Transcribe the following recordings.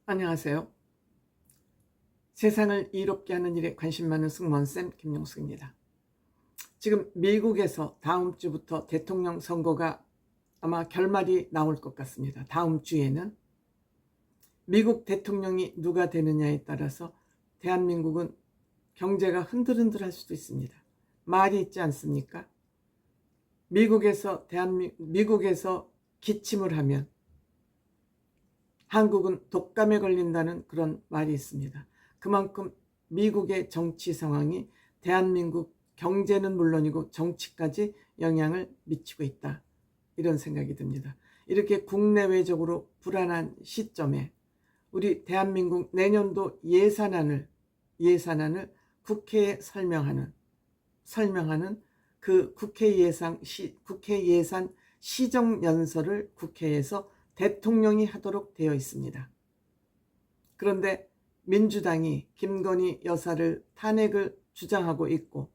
안녕하세요. 세상을 이롭게 하는 일에 관심 많은 승무원쌤 김용숙입니다. 지금 미국에서 다음 주부터 대통령 선거가 아마 결말이 나올 것 같습니다. 다음 주에는 미국 대통령이 누가 되느냐에 따라서 대한민국은 경제가 흔들흔들할 수도 있습니다. 말이 있지 않습니까? 미국에서 기침을 하면 한국은 독감에 걸린다는 그런 말이 있습니다. 그만큼 미국의 정치 상황이 대한민국 경제는 물론이고 정치까지 영향을 미치고 있다, 이런 생각이 듭니다. 이렇게 국내외적으로 불안한 시점에 우리 대한민국 내년도 예산안을 국회에 설명하는 그 국회 예산 시정연설을 국회에서 대통령이 하도록 되어 있습니다. 그런데 민주당이 김건희 여사를 탄핵을 주장하고 있고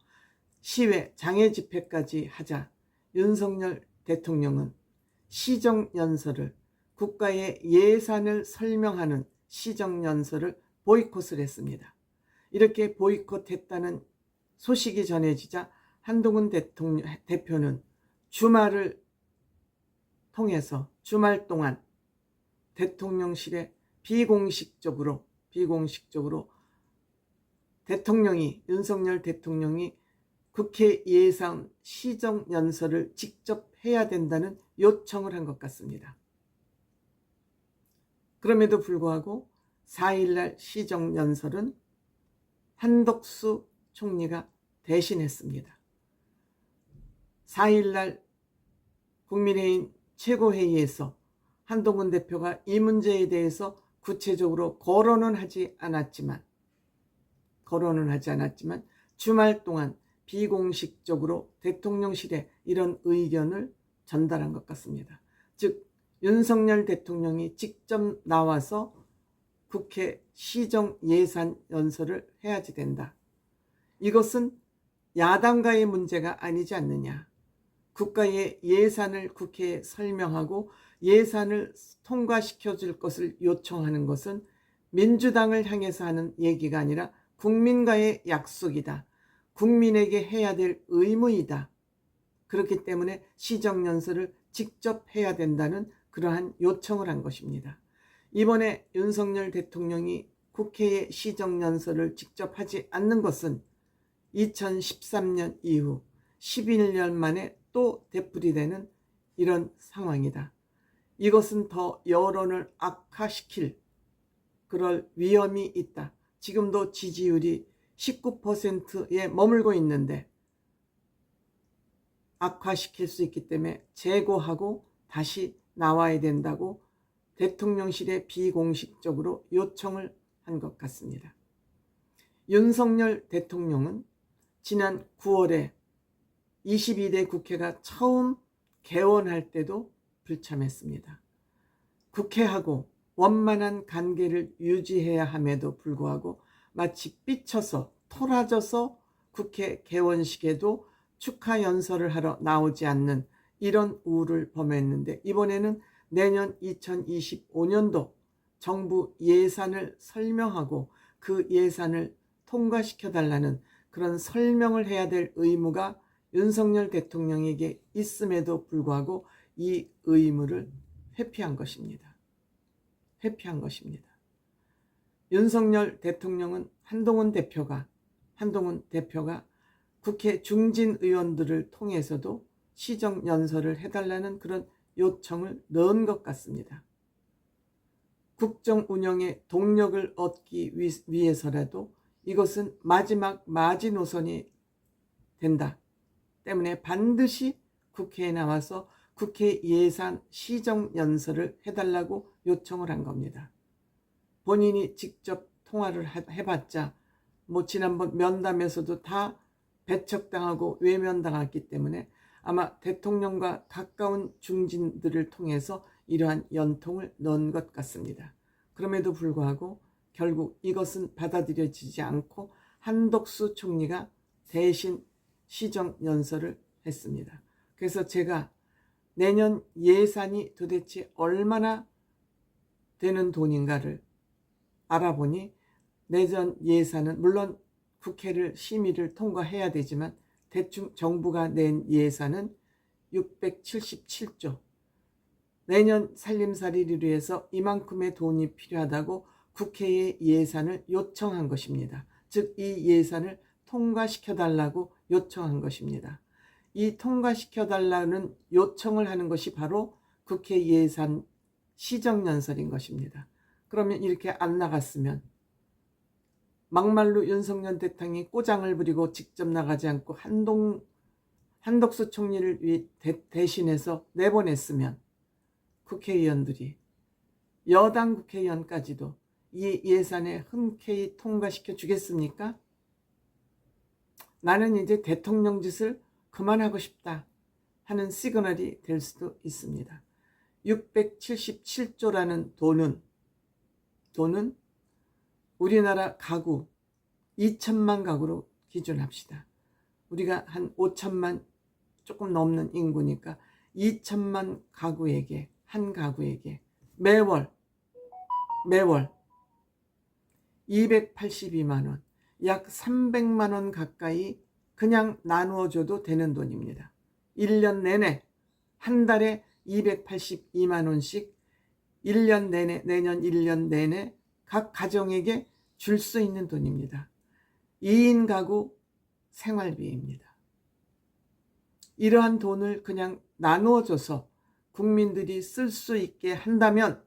시외 장애 집회까지 하자 윤석열 대통령은 시정연설을, 국가의 예산을 설명하는 시정연설을 보이콧을 했습니다. 이렇게 보이콧했다는 소식이 전해지자 한동훈 대표는 주말을 통해서 주말 동안 대통령실에 비공식적으로 윤석열 대통령이 국회 예산 시정연설을 직접 해야 된다는 요청을 한 것 같습니다. 그럼에도 불구하고 4일날 시정연설은 한덕수 총리가 대신했습니다. 4일날 국민의힘 최고회의에서 한동훈 대표가 이 문제에 대해서 구체적으로 거론은 하지 않았지만 주말 동안 비공식적으로 대통령실에 이런 의견을 전달한 것 같습니다. 즉 윤석열 대통령이 직접 나와서 국회 시정 예산 연설을 해야지 된다. 이것은 야당과의 문제가 아니지 않느냐. 국가의 예산을 국회에 설명하고 예산을 통과시켜 줄 것을 요청하는 것은 민주당을 향해서 하는 얘기가 아니라 국민과의 약속이다. 국민에게 해야 될 의무이다. 그렇기 때문에 시정연설을 직접 해야 된다는 그러한 요청을 한 것입니다. 이번에 윤석열 대통령이 국회에 시정연설을 직접 하지 않는 것은 2013년 이후 11년 만에 또 되풀이되는 이런 상황이다. 이것은 더 여론을 악화시킬 그럴 위험이 있다. 지금도 지지율이 19%에 머물고 있는데 악화시킬 수 있기 때문에 재고하고 다시 나와야 된다고 대통령실에 비공식적으로 요청을 한 것 같습니다. 윤석열 대통령은 지난 9월에 22대 국회가 처음 개원할 때도 불참했습니다. 국회하고 원만한 관계를 유지해야 함에도 불구하고 마치 삐쳐서 토라져서 국회 개원식에도 축하 연설을 하러 나오지 않는 이런 우를 범했는데, 이번에는 내년 2025년도 정부 예산을 설명하고 그 예산을 통과시켜달라는 그런 설명을 해야 될 의무가 윤석열 대통령에게 있음에도 불구하고 이 의무를 회피한 것입니다. 윤석열 대통령은 한동훈 대표가 국회 중진 의원들을 통해서도 시정연설을 해달라는 그런 요청을 넣은 것 같습니다. 국정 운영에 동력을 얻기 위해서라도 이것은 마지막 마지노선이 된다 때문에 반드시 국회에 나와서 국회 예산 시정연설을 해달라고 요청을 한 겁니다. 본인이 직접 통화를 해봤자 지난번 면담에서도 다 배척당하고 외면당했기 때문에 아마 대통령과 가까운 중진들을 통해서 이러한 연통을 넣은 것 같습니다. 그럼에도 불구하고 결국 이것은 받아들여지지 않고 한덕수 총리가 대신 시정연설을 했습니다. 그래서 제가 내년 예산이 도대체 얼마나 되는 돈인가를 알아보니 내년 예산은 물론 국회를 심의를 통과해야 되지만 대충 정부가 낸 예산은 677조, 내년 살림살이를 위해서 이만큼의 돈이 필요하다고 국회에 예산을 요청한 것입니다. 즉 이 예산을 통과시켜달라고 요청한 것입니다. 이 통과시켜달라는 요청을 하는 것이 바로 국회 예산 시정연설인 것입니다. 그러면 이렇게 안 나갔으면 막말로 윤석열 대통령이 꼬장을 부리고 직접 나가지 않고 한덕수 총리를 대신해서 내보냈으면 국회의원들이, 여당 국회의원까지도 이 예산에 흔쾌히 통과시켜 주겠습니까? 나는 이제 대통령 짓을 그만하고 싶다 하는 시그널이 될 수도 있습니다. 677조라는 돈은 우리나라 가구 2천만 가구로 기준합시다. 우리가 한 5천만 조금 넘는 인구니까 2천만 가구에게, 한 가구에게 매월 282만 원, 약 300만 원 가까이 그냥 나누어줘도 되는 돈입니다. 1년 내내, 한 달에 282만 원씩 1년 내내, 내년 1년 내내 각 가정에게 줄 수 있는 돈입니다. 2인 가구 생활비입니다. 이러한 돈을 그냥 나누어줘서 국민들이 쓸 수 있게 한다면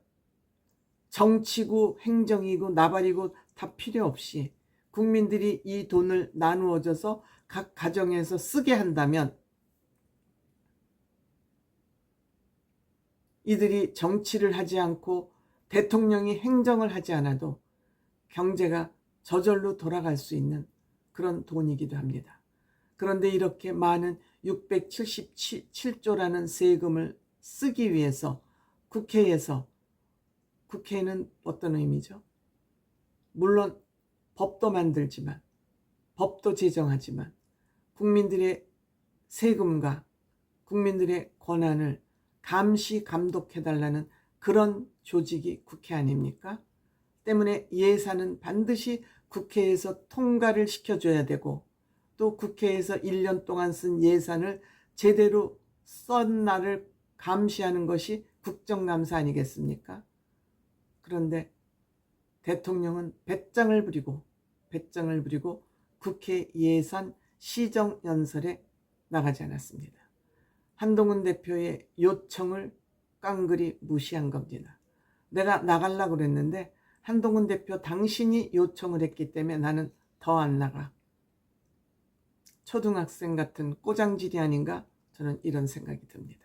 정치고 행정이고 나발이고 다 필요 없이 국민들이 이 돈을 나누어줘서 각 가정에서 쓰게 한다면 이들이 정치를 하지 않고 대통령이 행정을 하지 않아도 경제가 저절로 돌아갈 수 있는 그런 돈이기도 합니다. 그런데 이렇게 많은 677조라는 세금을 쓰기 위해서 국회에는 어떤 의미죠? 물론 법도 만들지만, 법도 제정하지만 국민들의 세금과 국민들의 권한을 감시 감독해달라는 그런 조직이 국회 아닙니까? 때문에 예산은 반드시 국회에서 통과를 시켜줘야 되고, 또 국회에서 1년 동안 쓴 예산을 제대로 쓴 날을 감시하는 것이 국정감사 아니겠습니까? 그런데 대통령은 배짱을 부리고 국회 예산 시정연설에 나가지 않았습니다. 한동훈 대표의 요청을 깡그리 무시한 겁니다. 내가 나가려고 그랬는데 한동훈 대표 당신이 요청을 했기 때문에 나는 더 안 나가. 초등학생 같은 꼬장질이 아닌가? 저는 이런 생각이 듭니다.